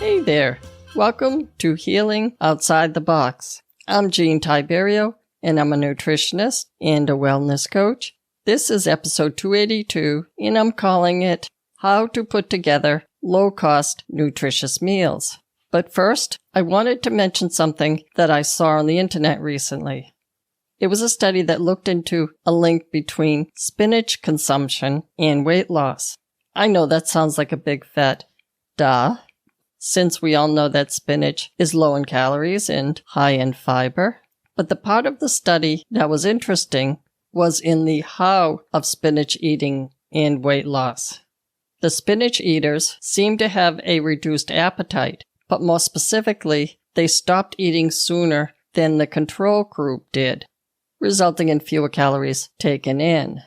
Hey there, welcome to Healing Outside the Box. I'm Jean Tiberio, and I'm a nutritionist and a wellness coach. This is episode 282, and I'm calling it How to Put Together Low-Cost Nutritious Meals. But first, I wanted to mention something that I saw on the internet recently. It was a study that looked into a link between spinach consumption and weight loss. I know that sounds like a big fat duh, since we all know that spinach is low in calories and high in fiber. But the part of the study that was interesting was in the how of spinach eating and weight loss. The spinach eaters seemed to have a reduced appetite, but more specifically, they stopped eating sooner than the control group did, resulting in fewer calories taken in.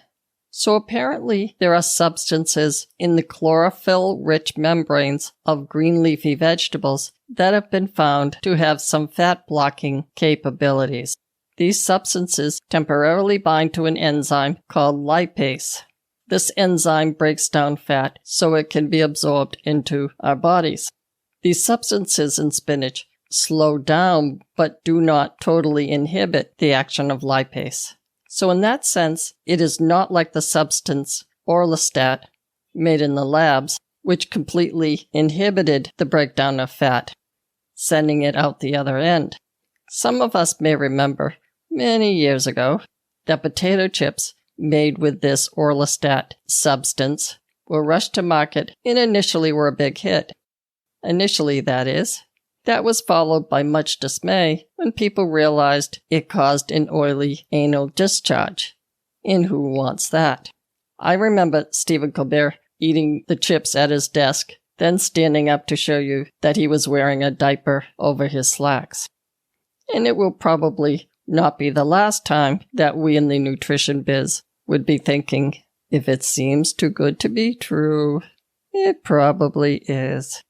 So apparently, there are substances in the chlorophyll-rich membranes of green leafy vegetables that have been found to have some fat-blocking capabilities. These substances temporarily bind to an enzyme called lipase. This enzyme breaks down fat so it can be absorbed into our bodies. These substances in spinach slow down but do not totally inhibit the action of lipase. So in that sense, it is not like the substance orlistat made in the labs, which completely inhibited the breakdown of fat, sending it out the other end. Some of us may remember many years ago that potato chips made with this orlistat substance were rushed to market and initially were a big hit. Initially, that is. That was followed by much dismay when people realized it caused an oily anal discharge. And who wants that? I remember Stephen Colbert eating the chips at his desk, then standing up to show you that he was wearing a diaper over his slacks. And it will probably not be the last time that we in the nutrition biz would be thinking, if it seems too good to be true, it probably is.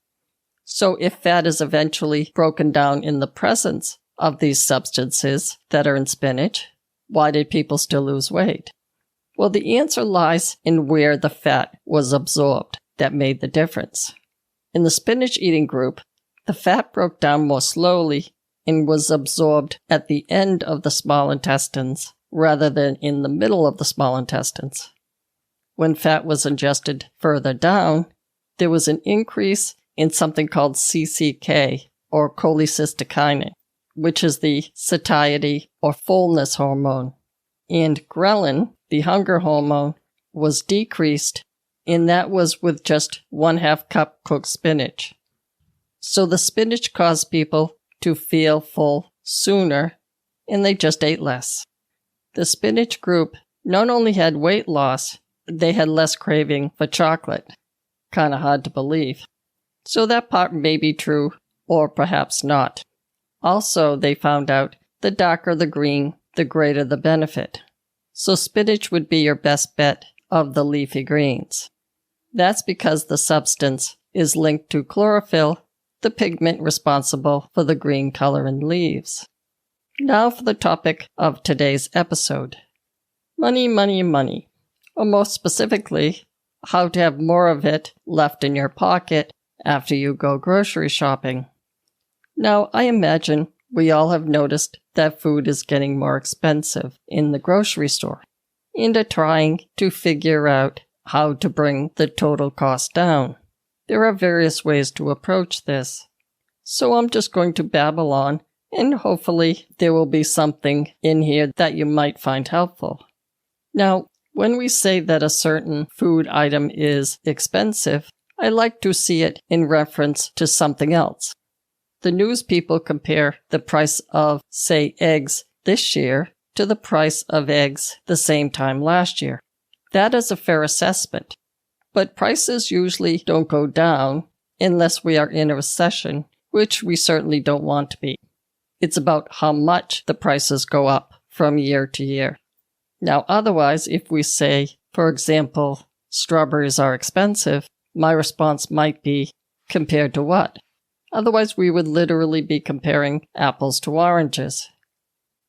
So if fat is eventually broken down in the presence of these substances that are in spinach, why did people still lose weight? Well, the answer lies in where the fat was absorbed that made the difference. In the spinach eating group, the fat broke down more slowly and was absorbed at the end of the small intestines rather than in the middle of the small intestines. When fat was ingested further down, there was an increase in something called CCK, or cholecystokinin, which is the satiety or fullness hormone. And ghrelin, the hunger hormone, was decreased, and that was with just 1/2 cup cooked spinach. So the spinach caused people to feel full sooner, and they just ate less. The spinach group not only had weight loss, they had less craving for chocolate. Kinda hard to believe. So that part may be true, or perhaps not. Also, they found out the darker the green, the greater the benefit. So spinach would be your best bet of the leafy greens. That's because the substance is linked to chlorophyll, the pigment responsible for the green color in leaves. Now for the topic of today's episode. Money, money, money. Or most specifically, how to have more of it left in your pocket after you go grocery shopping. Now, I imagine we all have noticed that food is getting more expensive in the grocery store and are trying to figure out how to bring the total cost down. There are various ways to approach this. So I'm just going to babble on, and hopefully there will be something in here that you might find helpful. Now, when we say that a certain food item is expensive, I like to see it in reference to something else. The news people compare the price of, say, eggs this year to the price of eggs the same time last year. That is a fair assessment. But prices usually don't go down unless we are in a recession, which we certainly don't want to be. It's about how much the prices go up from year to year. Now, otherwise, if we say, for example, strawberries are expensive, my response might be, compared to what? Otherwise, we would literally be comparing apples to oranges.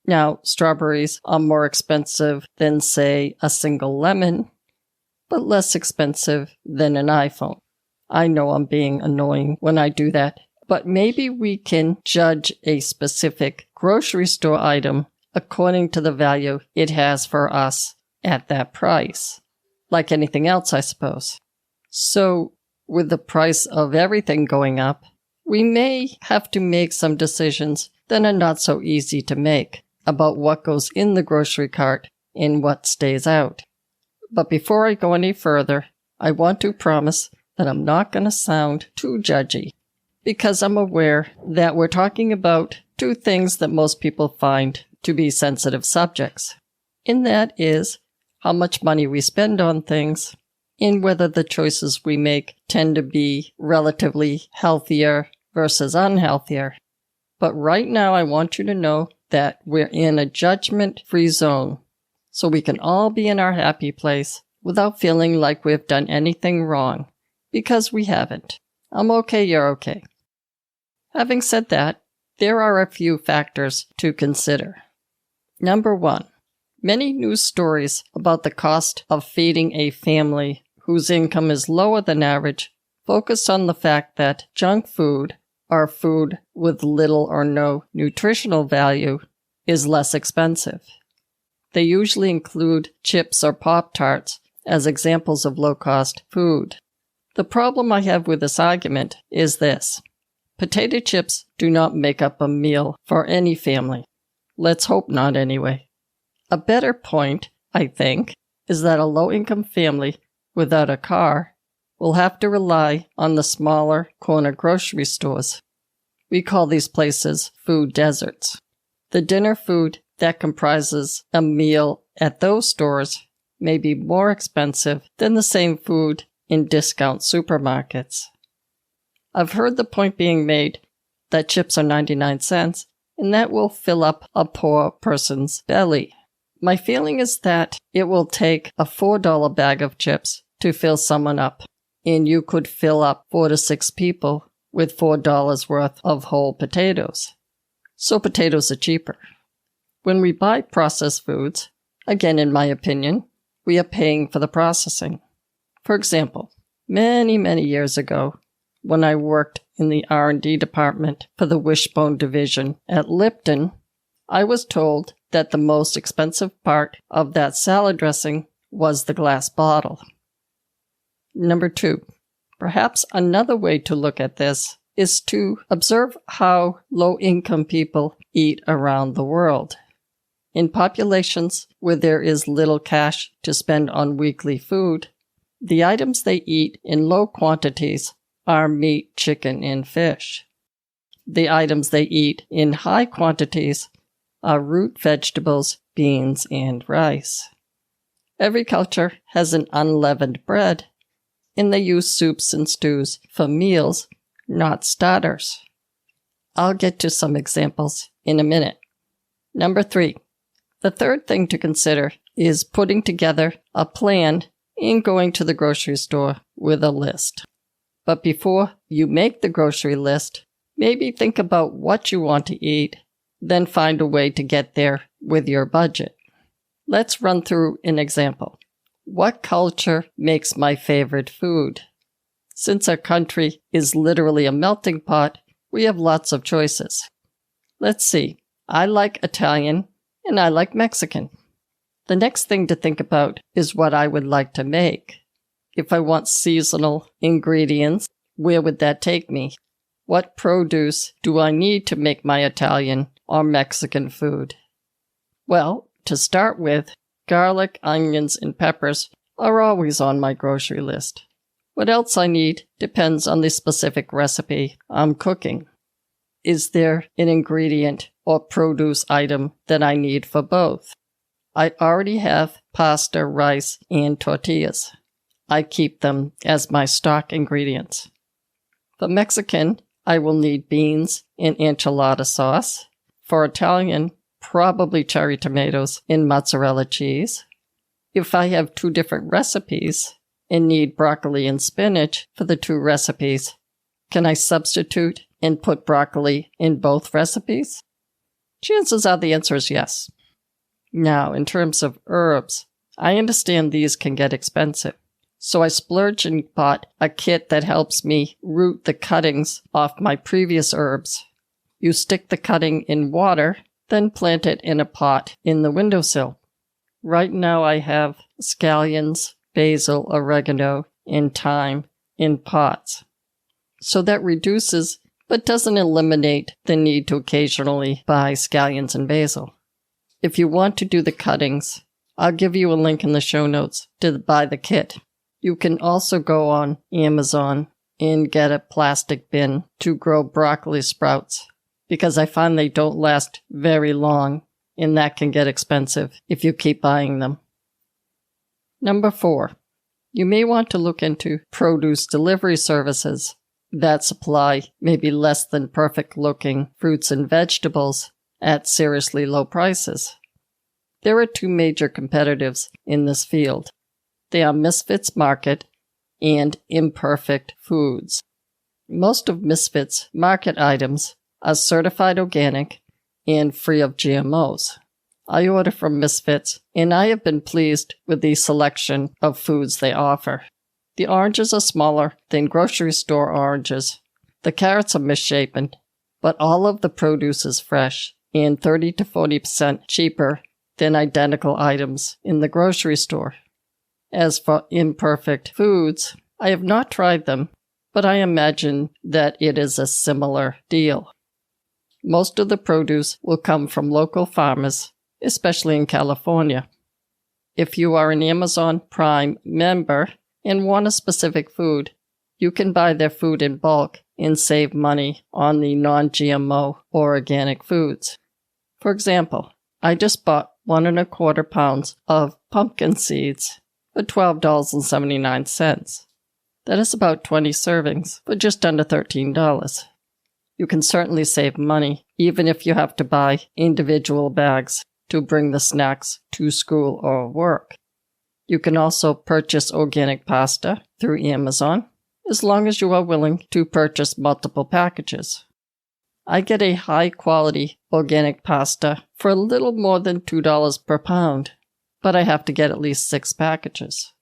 Now, strawberries are more expensive than, say, a single lemon, but less expensive than an iPhone. I know I'm being annoying when I do that, but maybe we can judge a specific grocery store item according to the value it has for us at that price. Like anything else, I suppose. So, with the price of everything going up, we may have to make some decisions that are not so easy to make about what goes in the grocery cart and what stays out. But before I go any further, I want to promise that I'm not going to sound too judgy, because I'm aware that we're talking about two things that most people find to be sensitive subjects. And that is how much money we spend on things and whether the choices we make tend to be relatively healthier versus unhealthier. But right now I want you to know that we're in a judgment-free zone, so we can all be in our happy place without feeling like we've done anything wrong, because we haven't. I'm okay, you're okay. Having said that, there are a few factors to consider. Number 1, many news stories about the cost of feeding a family whose income is lower than average focus on the fact that junk food, or food with little or no nutritional value, is less expensive. They usually include chips or Pop-Tarts as examples of low-cost food. The problem I have with this argument is this. Potato chips do not make up a meal for any family. Let's hope not anyway. A better point, I think, is that a low-income family without a car will have to rely on the smaller corner grocery stores. We call these places food deserts. The dinner food that comprises a meal at those stores may be more expensive than the same food in discount supermarkets. I've heard the point being made that chips are 99 cents and that will fill up a poor person's belly. My feeling is that it will take a $4 bag of chips to fill someone up, and you could fill up 4 to 6 people with $4 worth of whole potatoes. So potatoes are cheaper. When we buy processed foods, again in my opinion, we are paying for the processing. For example, many years ago, when I worked in the R&D department for the Wishbone division at Lipton, I was told that the most expensive part of that salad dressing was the glass bottle. Number 2, perhaps another way to look at this is to observe how low-income people eat around the world. In populations where there is little cash to spend on weekly food, the items they eat in low quantities are meat, chicken, and fish. The items they eat in high quantities are root vegetables, beans, and rice. Every culture has an unleavened bread, and they use soups and stews for meals, not starters. I'll get to some examples in a minute. Number 3, the third thing to consider is putting together a plan and going to the grocery store with a list. But before you make the grocery list, maybe think about what you want to eat, then find a way to get there with your budget. Let's run through an example. What culture makes my favorite food? Since our country is literally a melting pot, we have lots of choices. Let's see. I like Italian and I like Mexican. The next thing to think about is what I would like to make. If I want seasonal ingredients, where would that take me? What produce do I need to make my Italian or Mexican food? Well, to start with, garlic, onions, and peppers are always on my grocery list. What else I need depends on the specific recipe I'm cooking. Is there an ingredient or produce item that I need for both? I already have pasta, rice, and tortillas. I keep them as my stock ingredients. For Mexican, I will need beans and enchilada sauce. For Italian, probably cherry tomatoes and mozzarella cheese. If I have 2 different recipes and need broccoli and spinach for the 2 recipes, can I substitute and put broccoli in both recipes? Chances are the answer is yes. Now, in terms of herbs, I understand these can get expensive. So I splurged and bought a kit that helps me root the cuttings off my previous herbs. You stick the cutting in water, then plant it in a pot in the windowsill. Right now I have scallions, basil, oregano, and thyme in pots. So that reduces but doesn't eliminate the need to occasionally buy scallions and basil. If you want to do the cuttings, I'll give you a link in the show notes to buy the kit. You can also go on Amazon and get a plastic bin to grow broccoli sprouts, because I find they don't last very long, and that can get expensive if you keep buying them. Number 4, you may want to look into produce delivery services that supply maybe less than perfect looking fruits and vegetables at seriously low prices. There are 2 major competitors in this field. They are Misfits Market and Imperfect Foods. Most of Misfits Market items are certified organic and free of GMOs. I order from Misfits, and I have been pleased with the selection of foods they offer. The oranges are smaller than grocery store oranges. The carrots are misshapen, but all of the produce is fresh and 30 to 40% cheaper than identical items in the grocery store. As for Imperfect Foods, I have not tried them, but I imagine that it is a similar deal. Most of the produce will come from local farmers, especially in California. If you are an Amazon Prime member and want a specific food, you can buy their food in bulk and save money on the non-GMO or organic foods. For example, I just bought 1¼ pounds of pumpkin seeds for $12.79. That is about 20 servings for just under $13. You can certainly save money even if you have to buy individual bags to bring the snacks to school or work. You can also purchase organic pasta through Amazon, as long as you are willing to purchase multiple packages. I get a high-quality organic pasta for a little more than $2 per pound, but I have to get at least 6 packages.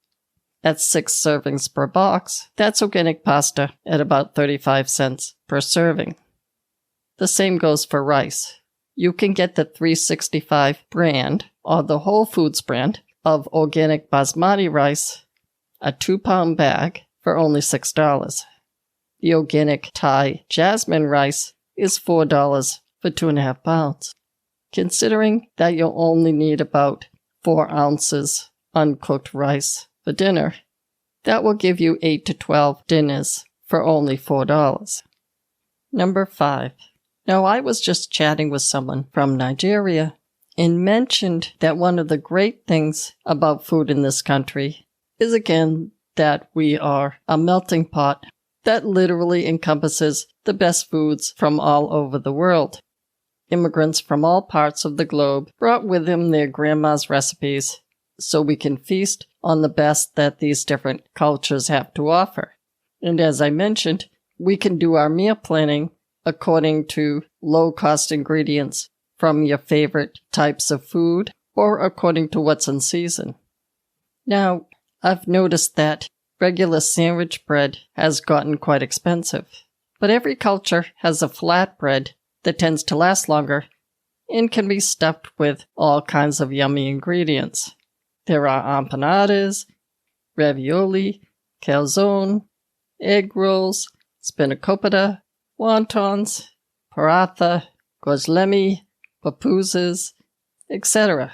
At 6 servings per box, that's organic pasta at about 35 cents per serving. The same goes for rice. You can get the 365 brand, or the Whole Foods brand, of organic basmati rice, a 2-pound bag, for only $6. The organic Thai jasmine rice is $4 for 2½ pounds. Considering that you'll only need about 4 ounces uncooked rice for dinner, that will give you 8 to 12 dinners for only $4. Number 5. Now, I was just chatting with someone from Nigeria and mentioned that one of the great things about food in this country is, again, that we are a melting pot that literally encompasses the best foods from all over the world. Immigrants from all parts of the globe brought with them their grandma's recipes so we can feast on the best that these different cultures have to offer. And as I mentioned, we can do our meal planning according to low-cost ingredients from your favorite types of food or according to what's in season. Now, I've noticed that regular sandwich bread has gotten quite expensive, but every culture has a flatbread that tends to last longer and can be stuffed with all kinds of yummy ingredients. There are empanadas, ravioli, calzone, egg rolls, spanakopita, wontons, paratha, gozlemi, pupusas, etc.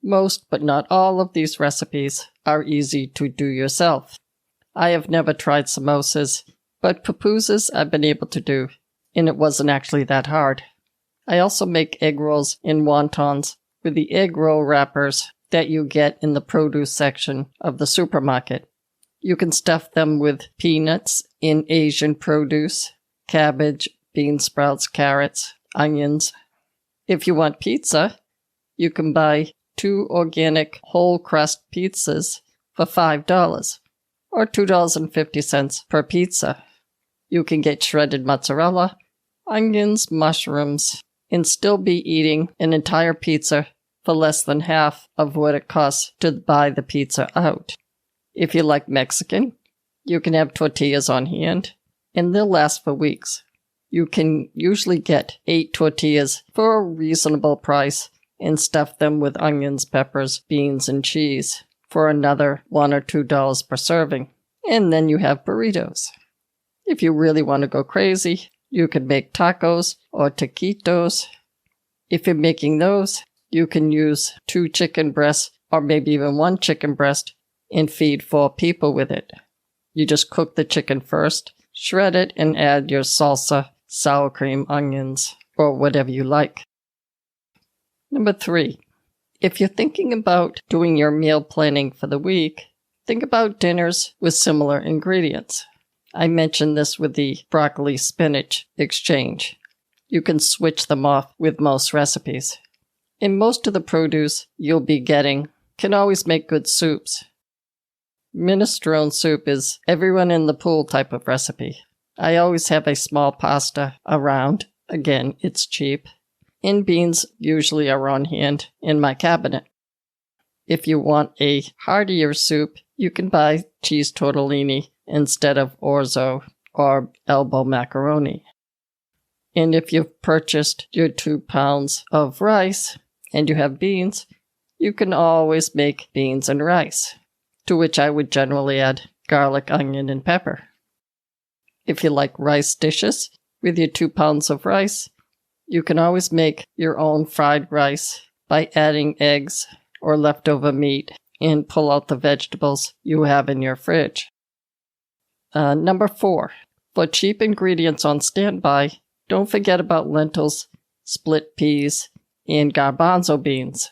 Most, but not all, of these recipes are easy to do yourself. I have never tried samosas, but pupusas I've been able to do, and it wasn't actually that hard. I also make egg rolls in wontons with the egg roll wrappers that you get in the produce section of the supermarket. You can stuff them with peanuts in Asian produce, cabbage, bean sprouts, carrots, onions. If you want pizza, you can buy 2 organic whole crust pizzas for $5, or $2.50 per pizza. You can get shredded mozzarella, onions, mushrooms, and still be eating an entire pizza for less than half of what it costs to buy the pizza out. If you like Mexican, you can have tortillas on hand, and they'll last for weeks. You can usually get 8 tortillas for a reasonable price and stuff them with onions, peppers, beans, and cheese for another $1 or $2 per serving. And then you have burritos. If you really want to go crazy, you can make tacos or taquitos. If you're making those, you can use 2 chicken breasts or maybe even 1 chicken breast and feed 4 people with it. You just cook the chicken first, shred it, and add your salsa, sour cream, onions, or whatever you like. Number 3, if you're thinking about doing your meal planning for the week, think about dinners with similar ingredients. I mentioned this with the broccoli-spinach exchange. You can switch them off with most recipes. And most of the produce you'll be getting can always make good soups. Minestrone soup is everyone in the pool type of recipe. I always have a small pasta around. Again, it's cheap. And beans usually are on hand in my cabinet. If you want a heartier soup, you can buy cheese tortellini instead of orzo or elbow macaroni. And if you've purchased your 2 pounds of rice and you have beans, you can always make beans and rice, to which I would generally add garlic, onion, and pepper. If you like rice dishes with your 2 pounds of rice, you can always make your own fried rice by adding eggs or leftover meat and pull out the vegetables you have in your fridge. Number 4, for cheap ingredients on standby, don't forget about lentils, split peas, and garbanzo beans.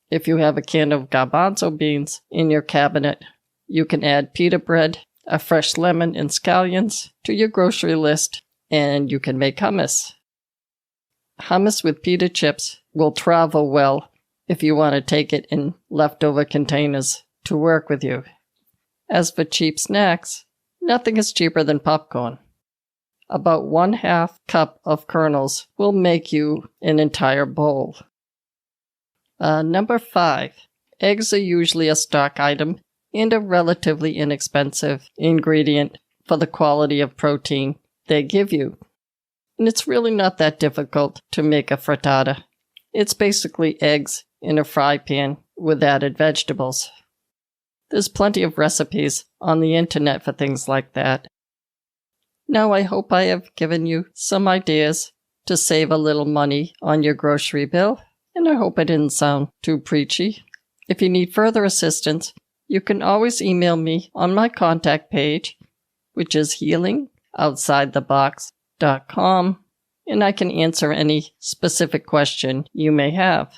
If you have a can of garbanzo beans in your cabinet, you can add pita bread, a fresh lemon, and scallions to your grocery list, and you can make hummus. Hummus with pita chips will travel well if you want to take it in leftover containers to work with you. As for cheap snacks, nothing is cheaper than popcorn. About 1/2 cup of kernels will make you an entire bowl. Number 5, eggs are usually a stock item and a relatively inexpensive ingredient for the quality of protein they give you. And it's really not that difficult to make a frittata. It's basically eggs in a fry pan with added vegetables. There's plenty of recipes on the internet for things like that. Now I hope I have given you some ideas to save a little money on your grocery bill, and I hope I didn't sound too preachy. If you need further assistance, you can always email me on my contact page, which is healingoutsidethebox.com, and I can answer any specific question you may have.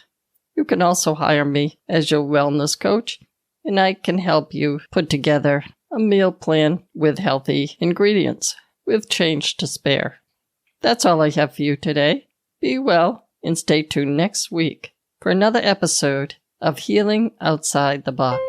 You can also hire me as your wellness coach, and I can help you put together a meal plan with healthy ingredients, with change to spare. That's all I have for you today. Be well and stay tuned next week for another episode of Healing Outside the Box.